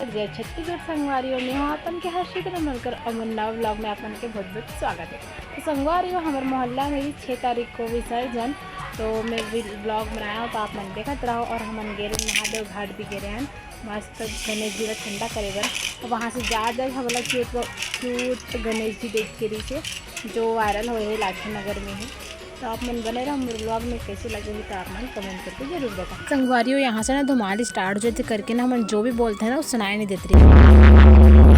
नमस्कार जय छत्तीसगढ़ संगवारियों में हो अपन के हर्षित रमलकर अमन नव ब्लॉग में अपन के बहुत बहुत स्वागत है। तो संगवारियों हमारे मोहल्ला में भी 6 तारीख को विसर्जन, तो मैं भी ब्लॉग बनाया तो आप मन देखते रहो। और हम गेरे महादेव घाट भी गेरे हैं मस्त गणेश जी का ठंडा करे बर। तो वहाँ से जा हमला क्यूट गणेश जी देख के रही से जो वायरल हुए लाठी नगर में ही। तो आप मन बने रहो मेरे ब्लॉग में, कैसे लगे तो आप मन कमेंट करके जरूर बताओ। संगवारियों यहाँ से ना धुमाल स्टार्ट जो थे करके ना हम जो भी बोलते हैं ना वो सुनाई नहीं देती रही।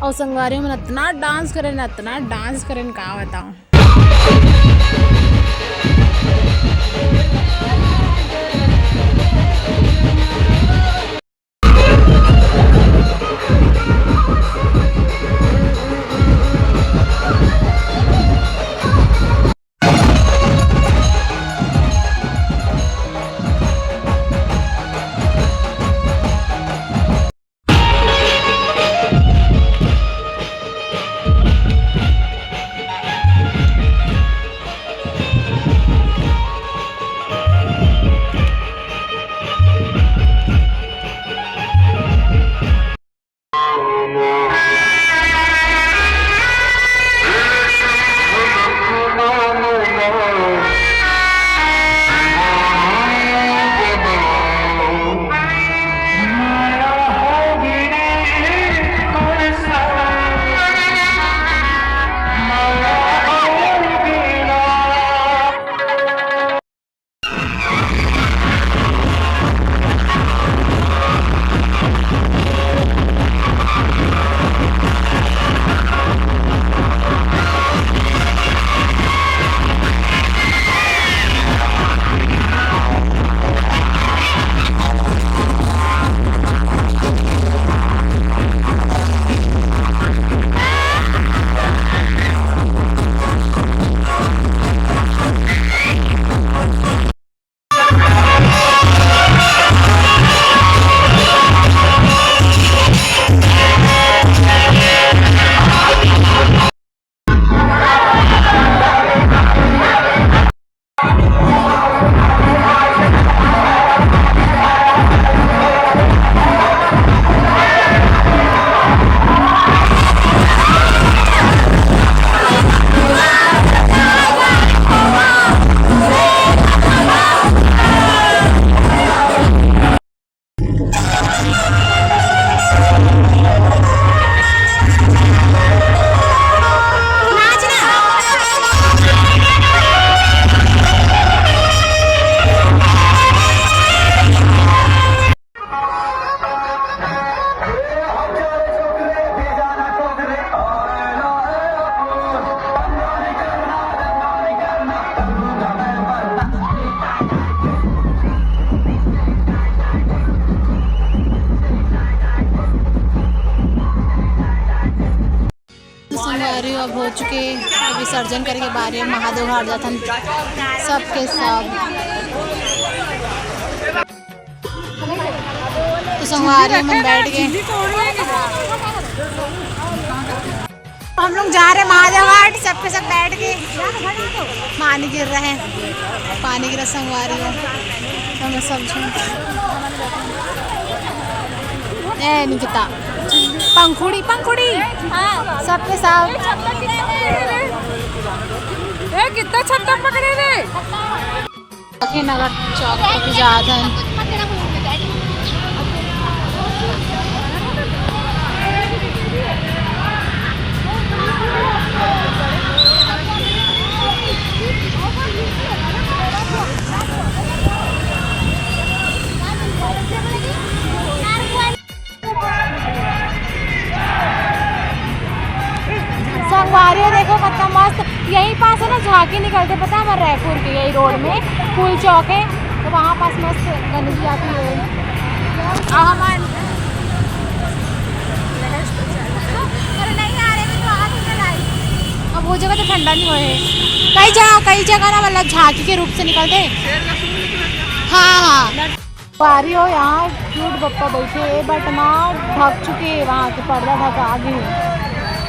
और संगवारियों में इतना डांस करें का बताऊं। संगवारी अब हो चुके, विसर्जन करके बाहर महादेव घाट जाथन सबके सब। तो संगवारी में बैठ गए, हम लोग जा रहे महादेव घाट, सबके सब बैठ गए। पानी गिर रहा है, पानी गिरा संगवारी हो हम सब ए निकिता पंखुड़ी पंखुड़ी सबके साथ कितना छत्ता पकड़े रे नगर चौक पे जाते हैं। संगवारी देखो कितना मस्त, यहीं पास है ना झांकी निकलते, पता है हमारे रायपुर के यही रोड में फूल चौक है, तो वहाँ पास मस्त गणेश जी आती है। अब वो जगह तो ठंडा नहीं हुए, कई जगह ना मतलब झांकी के रूप से निकलते। हाँ संगवारी हो यहाँ क्यूट बप्पा बैठे, बट ना ढक चुके वहाँ के पर्दा ढका आगे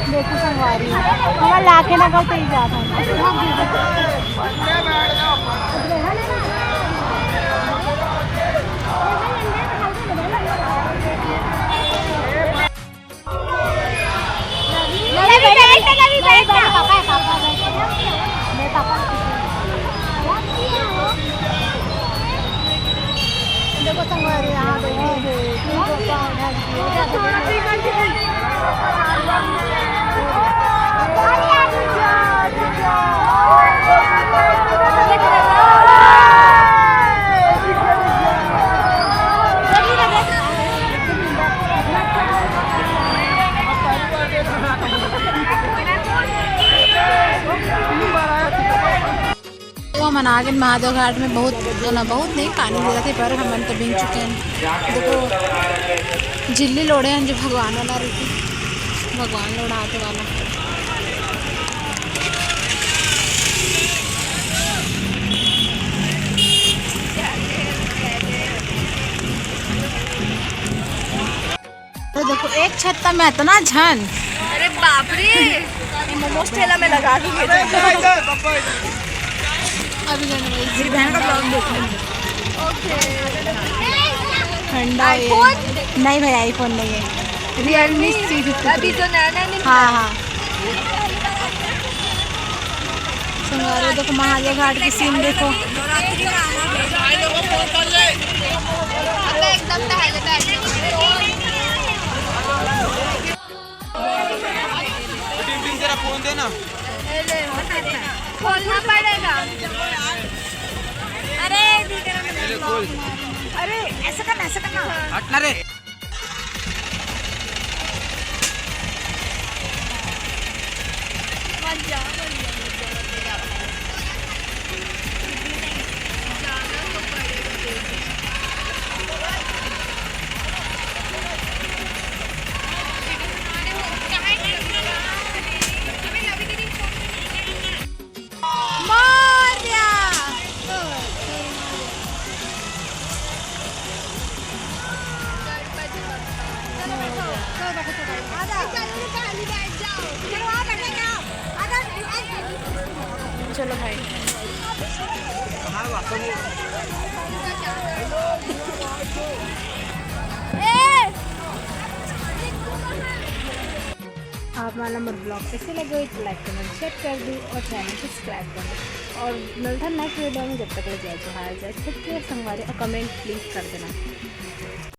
देखो संगवारी हमारा लाके ना करते ही जाता है। देखो संगवारी यहाँ मनागिन महादेव घाट में बहुत नहीं पानी गिरा थे, पर हम तो भीग चुके हैं। देखो झिल्ली लोड़े हैं जो भगवान वाला रहती, भगवान लोड़ाते वाला। तो देखो एक छत्ता में इतना झन, अरे बाप रे, मोमोज ठेला में लगा दूंगी। अभी मेरी बहन का ब्लॉग देखूंगी। ठंडा नहीं भाई, आईफोन नहीं है, रियलमी C53 अभी तो नया नहीं। हाँ संगवारी देखो महादेव घाट की सीन देखो। फोन देना, खोलना पड़ेगा। अरे ऐसा करना हटना रे। चलो भाई आप हमारा नंबर ब्लॉग कैसे लगे तो लाइक कमेंट शेयर कर दी और चैनल सब्सक्राइब कर दी और मिलता नेक्स्ट वीडियो में। जब तक ले जाए तो हार जाए खुद के संगवारी और कमेंट प्लीज़ कर देना।